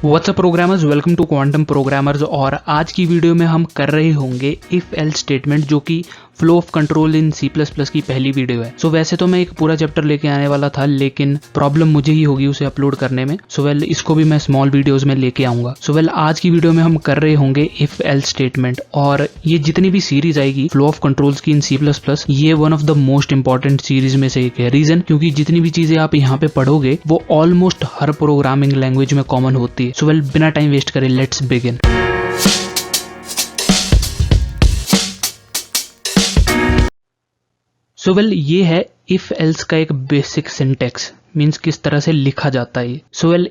WhatsApp programmers, welcome to quantum programmers. और आज की वीडियो में हम कर रहे होंगे इफ एल्स स्टेटमेंट, जो कि flow of control in C++ की पहली वीडियो है। वैसे तो मैं एक पूरा चैप्टर लेके आने वाला था, लेकिन प्रॉब्लम मुझे ही होगी उसे अपलोड करने में। इसको भी मैं स्मॉल वीडियोस में लेके आऊंगा। आज की वीडियो में हम कर रहे होंगे इफ एल्स स्टेटमेंट, और ये जितनी भी सीरीज आएगी फ्लो ऑफ कंट्रोल्स की इन C++, ये one of the most important series में से एक है। रीजन, क्योंकि जितनी भी चीजें आप यहाँ पे पढ़ोगे वो ऑलमोस्ट हर प्रोग्रामिंग लैंग्वेज में कॉमन होती है। बिना टाइम वेस्ट करे लेट्स बिगिन। ये है इफ एल्स का एक बेसिक सिंटेक्स, मीन्स किस तरह से लिखा जाता है।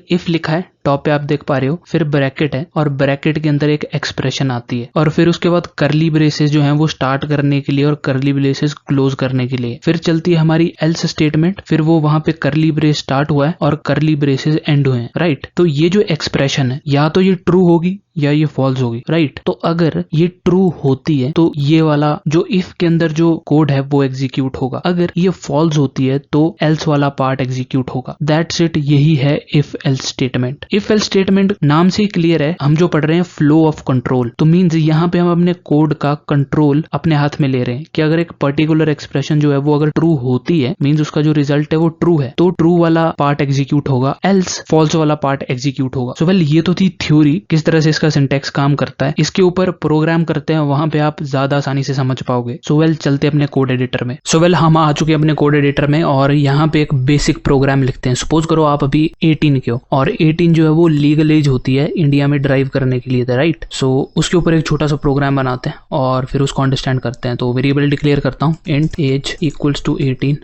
इफ लिखा है, टॉप पे आप देख पा रहे हो, फिर ब्रैकेट है और ब्रैकेट के अंदर एक एक्सप्रेशन आती है, और फिर उसके बाद करली ब्रेसेस जो हैं वो स्टार्ट करने के लिए और करली ब्रेसेस क्लोज करने के लिए। फिर चलती है हमारी एल्स स्टेटमेंट, फिर वो वहां पे करली ब्रेस स्टार्ट हुआ है और करली ब्रेसेस एंड हुए हैं, राइट। तो ये जो एक्सप्रेशन है, या तो ये ट्रू होगी या ये फॉल्स होगी, राइट। तो अगर ये ट्रू होती है तो ये वाला जो इफ के अंदर जो कोड है वो एग्जीक्यूट होगा। अगर ये फॉल्स होती है तो एल्स वाला पार्ट एग्जीक्यूट होगा। दैट्स इट, यही है if else statement. If else statement नाम से ही क्लियर है, हम जो पढ़ रहे हैं फ्लो ऑफ कंट्रोल, तो मींस यहाँ पे हम अपने कोड का कंट्रोल अपने हाथ में ले रहे हैं कि अगर एक पर्टिकुलर एक्सप्रेशन जो है वो अगर ट्रू होती है, मींस उसका जो रिजल्ट है वो ट्रू है, तो ट्रू वाला पार्ट एग्जीक्यूट होगा, एल्स फॉल्स वाला पार्ट एग्जीक्यूट होगा। ये तो थी थ्योरी, किस तरह से इसका सिंटैक्स काम करता है। इसके ऊपर प्रोग्राम करते हैं, वहां पे आप ज्यादा आसानी से समझ पाओगे। चलते अपने कोड एडिटर में। हम आ चुके हैं अपने कोड एडिटर में, और यहाँ पे एक बेसिक प्रोग्राम लिखते हैं। सपोज करो आप अभी 18 के हो, और 18 जो है वो लीगल एज होती है इंडिया में ड्राइव करने के लिए, राइट। उसके ऊपर एक छोटा सा प्रोग्राम बनाते हैं और फिर उसको अंडरस्टैंड करते हैं। तो वेरिएबल डिक्लेयर करता हूँ, इंट एज इक्वल्स टू 18,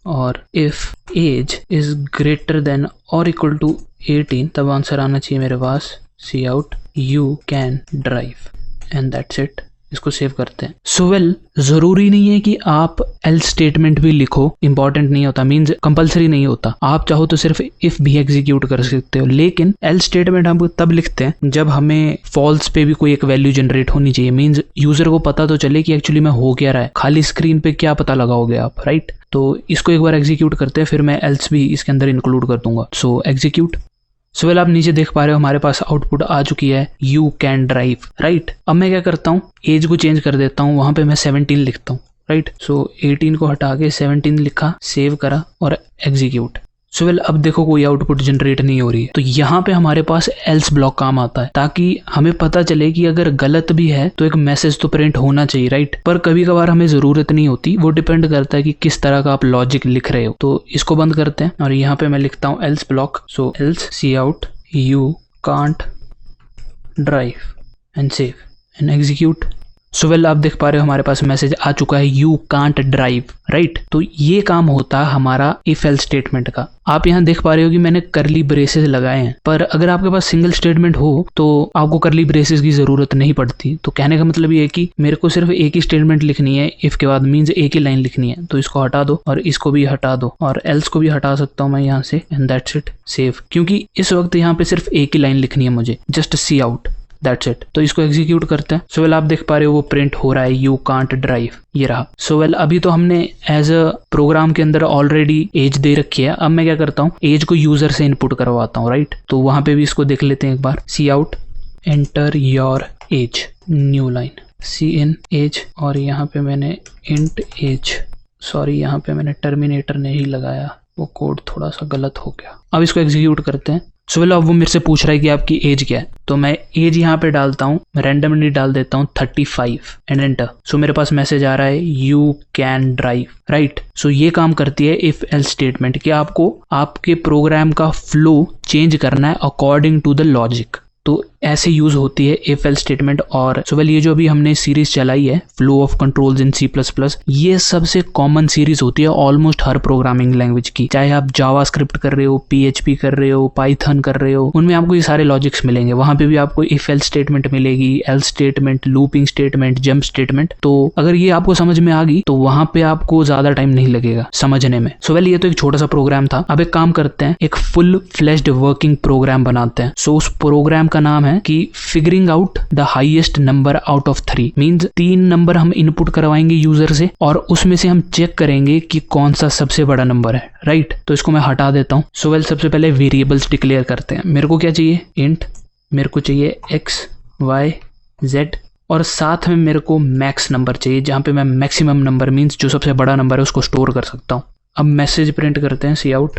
और if age is greater than और इक्वल टू 18, तब आंसर आना चाहिए मेरे पास C out you can drive, and that's it. इसको सेव करते हैं। जरूरी नहीं है कि आप एल्स स्टेटमेंट भी लिखो, इंपॉर्टेंट नहीं होता, मींस कंपलसरी नहीं होता। आप चाहो तो सिर्फ इफ भी एग्जीक्यूट कर सकते हो, लेकिन एल्स स्टेटमेंट हम तब लिखते हैं जब हमें फॉल्स पे भी कोई एक वैल्यू जनरेट होनी चाहिए। मींस यूजर को पता तो चले कि एक्चुअली में हो क्या रहा है, खाली स्क्रीन पे क्या पता लगाओगे आप, राइट। तो इसको एक बार एग्जीक्यूट करते हैं, फिर मैं एल्स भी इसके अंदर इंक्लूड कर दूंगा। एग्जीक्यूट। आप नीचे देख पा रहे हो हमारे पास आउटपुट आ चुकी है, यू कैन ड्राइव, राइट। अब मैं क्या करता हूँ, एज को चेंज कर देता हूँ, वहां पे मैं 17 लिखता हूँ, राइट। 18 को हटा के 17 लिखा, सेव करा और एग्जीक्यूट। अब देखो कोई आउटपुट जनरेट नहीं हो रही है। तो यहाँ पे हमारे पास एल्स ब्लॉक काम आता है, ताकि हमें पता चले कि अगर गलत भी है तो एक मैसेज तो प्रिंट होना चाहिए, राइट। पर कभी कभार हमें जरूरत नहीं होती, वो डिपेंड करता है कि किस तरह का आप लॉजिक लिख रहे हो। तो इसको बंद करते हैं, और यहाँ पे मैं लिखता हूँ else block. Else C out you can't drive and save and execute. आप देख पा रहे हो हमारे पास मैसेज आ चुका है, यू कांट ड्राइव, राइट। तो ये काम होता है हमारा इफ एल्स स्टेटमेंट का। आप यहाँ देख पा रहे हो कि मैंने करली ब्रेसेस लगाए हैं, पर अगर आपके पास सिंगल स्टेटमेंट हो तो आपको करली ब्रेसेस की जरूरत नहीं पड़ती। तो कहने का मतलब ये है कि मेरे को सिर्फ एक ही स्टेटमेंट लिखनी है इफ के बाद, मींस एक ही लाइन लिखनी है। तो इसको हटा दो और इसको भी हटा दो, और एल्स को भी हटा सकता हूँ मैं यहाँ से, एंड दैट्स इट, सेव। क्योंकि इस वक्त यहाँ पे सिर्फ एक ही लाइन लिखनी है मुझे, just see out, that's it. तो इसको एग्जीक्यूट करते हैं। आप देख पा रहे हो वो प्रिंट हो रहा है, यू कांट ड्राइव, ये रहा। अभी तो हमने एज अ प्रोग्राम के अंदर ऑलरेडी एज दे रखी है। अब मैं क्या करता हूँ, एज को यूजर से इनपुट करवाता हूँ, राइट। तो वहां पे भी इसको देख लेते हैं एक बार, C out enter your age, new line, C in age, और यहाँ पे मैंने इंट एज, सॉरी यहाँ पे मैंने टर्मिनेटर नहीं लगाया, वो कोड थोड़ा सा गलत हो गया। अब इसको एग्जीक्यूट करते हैं। अब वो मेरे से पूछ रहा है कि आपकी एज क्या है, तो मैं एज यहाँ पे डालता हूँ, रैंडमली डाल देता हूँ 35 एंड एंटर। मेरे पास मैसेज आ रहा है, यू कैन ड्राइव, राइट। ये काम करती है इफ एल्स स्टेटमेंट कि आपको आपके प्रोग्राम का फ्लो चेंज करना है अकॉर्डिंग टू द लॉजिक। तो ऐसे यूज होती है इफ एल्स स्टेटमेंट। और ये जो अभी हमने सीरीज चलाई है flow of controls in C++, ये सबसे कॉमन सीरीज होती है ऑलमोस्ट हर प्रोग्रामिंग लैंग्वेज की। चाहे आप जावास्क्रिप्ट कर रहे हो, PHP कर रहे हो, पाइथन कर रहे हो, उनमें आपको ये सारे लॉजिक्स मिलेंगे। वहां पे भी आपको इफ एल्स स्टेटमेंट मिलेगी, else statement, looping statement, jump statement. तो अगर ये आपको समझ में आ गई तो वहां पे आपको ज्यादा टाइम नहीं लगेगा समझने में। ये तो एक छोटा सा प्रोग्राम था। अब एक काम करते हैं, एक फुल फ्लेश्ड वर्किंग प्रोग्राम बनाते हैं। उस प्रोग्राम का नाम है है कि figuring out the highest number out of 3 means 3 number हम इनपुट करवाएंगे यूजर से और उसमें से हम चेक करेंगे कि कौन सा सबसे बड़ा नंबर है, राइट। तो इसको मैं हटा देता हूँ। सो वेल सबसे पहले वेरिएबल्स डिक्लेयर करते हैं। मेरे को क्या चाहिए, इंट, मेरे को चाहिए x y z और साथ में मेरे को मैक्स नंबर चाहिए जहाँ पे मैं मैक्सिमम नंबर मींस जो सबसे बड़ा नंबर है उसको स्टोर कर सकता हूँ। अब मैसेज प्रिंट करते हैं, C out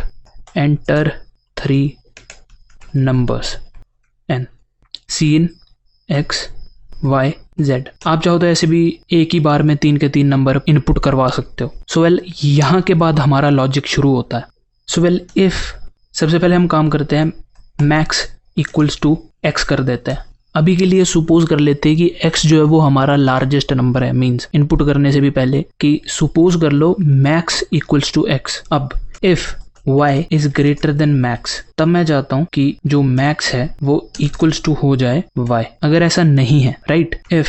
enter 3 numbers and C in x y z। आप चाहो तो ऐसे भी एक ही बार में 3 के 3 नंबर इनपुट करवा सकते हो। सो वेल यहाँ के बाद हमारा लॉजिक शुरू होता है। सो वेल इफ सबसे पहले हम काम करते हैं मैक्स इक्वल्स टू x कर देते हैं। अभी के लिए सुपोज कर लेते हैं कि x जो है वो हमारा लार्जेस्ट नंबर है, मींस इनपुट करने से भी पहले कि सुपोज कर लो मैक्स इक्वल्स टू x। अब if y is greater then max, तब मैं चाहता हूं कि जो मैक्स है वो इक्वल्स टू हो जाए y। अगर ऐसा नहीं है, right, if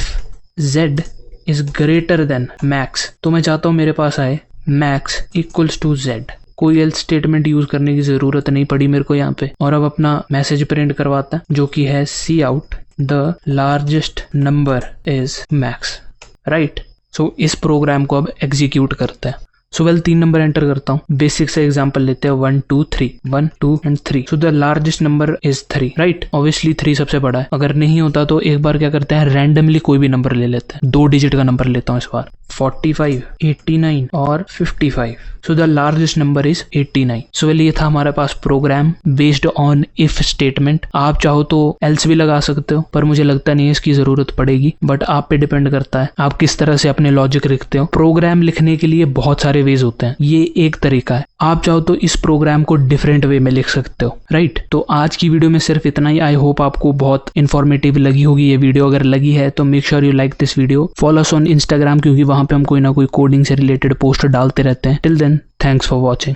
z is greater then max, तो मैं चाहता हूं मेरे पास आए मैक्स इक्वल्स टू z। कोई एल्स स्टेटमेंट यूज करने की जरूरत नहीं पड़ी मेरे को यहाँ पे। और अब अपना मैसेज प्रिंट करवाता है जो कि है C out the largest number is max, right. So इस प्रोग्राम को अब एग्जीक्यूट करते हैं। सो वेल 3 नंबर एंटर करता हूँ। बेसिक से एग्जांपल लेते हैं 1 2 3 1 2 and 3। So the largest number is 3, right. Obviously 3 सबसे बड़ा है। अगर नहीं होता तो एक बार क्या करते हैं, रैंडमली कोई भी नंबर ले लेते हैं। 2 डिजिट का नंबर लेता हूँ इस बार, 45 89 और 55। So the largest number is 89। So well ये था हमारे पास program based on if statement. आप चाहो तो एल्स भी लगा सकते हो, पर मुझे लगता नहीं है इसकी जरूरत पड़ेगी, बट आप पे डिपेंड करता है आप किस तरह से अपने लॉजिक लिखते हो। प्रोग्राम लिखने के लिए बहुत सारे वेज होते हैं, ये एक तरीका है। आप चाहो तो इस प्रोग्राम को डिफरेंट वे में लिख सकते हो, राइट। तो आज की वीडियो में सिर्फ इतना ही। आई होप आपको बहुत इन्फॉर्मेटिव लगी होगी ये वीडियो। अगर लगी है तो make sure you like this video, follow us on Instagram क्योंकि वहां पे हम कोई ना कोई कोडिंग से रिलेटेड पोस्ट डालते रहते हैं। Till then, thanks for watching.